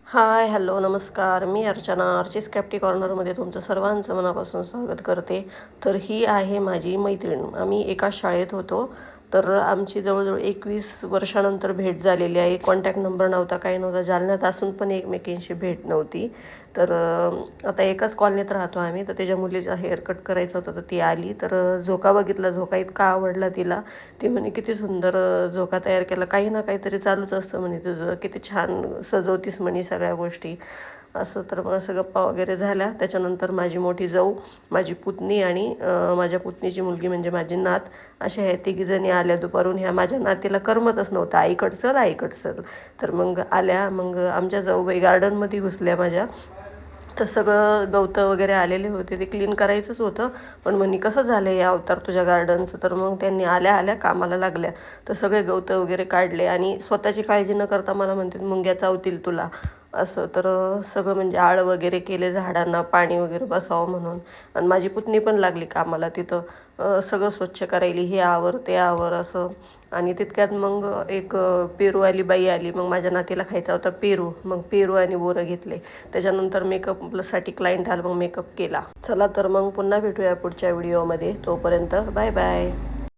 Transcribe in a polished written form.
हाय, hello, नमस्कार. मी अर्चना. अर्चीस कॅप्टी कॉर्नरमध्ये तुमचं सर्वांचं मनापासून स्वागत करते. तर ही आहे माझी मैत्रीण. आम्ही एकाच शाळेत होतो. तर आमची जवळजवळ 21 वर्षानंतर भेट झालेली आहे. कॉन्टॅक्ट नंबर नव्हता, काही नव्हता. जालन्यात असून पण एकमेकींशी भेट नव्हती. तर आता एकाच कॉलनीत राहतो आम्ही. तर त्याच्या मुलीचा हेअर कट करायचा होता, तर ती आली. तर झोका बघितला. झोका इतका आवडला तिला. ती म्हणे, किती सुंदर झोका तयार केला. काही ना काहीतरी चालूच असतं म्हणे तुझं. किती छान सजवतीस म्हणे सगळ्या गोष्टी. असं तर मग असं गप्पा वगैरे झाल्या. त्याच्यानंतर माझी मोठी जाऊ, माझी पुतणी आणि माझ्या पुतणीची मुलगी म्हणजे माझी नात, अशा ह्या तिघीजणी आल्या दुपारून. ह्या माझ्या नातीला करमतच नव्हतं, आईकड चल आईकड चल. तर मग आल्या. मग आमच्या जाऊबाई गार्डनमध्ये घुसल्या माझ्या. तर सगळं गवतं वगैरे आलेले होते, ते क्लीन करायचंच होतं. पण म्हणे कसं झालं हे अवतार तुझ्या गार्डनचं. तर मग त्यांनी आल्या आल्या कामाला लागल्या. तर सगळे गवतं वगैरे काढले आणि स्वतःची काळजी न करता मला म्हणते मुंग्या चावतील तुला असं. तर सगळं म्हणजे आळ वगैरे केले, झाडांना पाणी वगैरे बसावं म्हणून. आणि माझी पुतणी पण लागली कामाला तिथं. सगळं स्वच्छ करायली, हे आवर ते आवर असं. आणि तितक्यात मग एक पेरूवाली बाई आली. मग माझ्या नातीला खायचा होता पेरू. मग पेरू आणि बोरं घेतले. त्याच्यानंतर मेकअपसाठी क्लायंट आला, मग मेकअप केला. चला तर मग पुन्हा भेटूया पुढच्या व्हिडिओमध्ये. तोपर्यंत बाय बाय.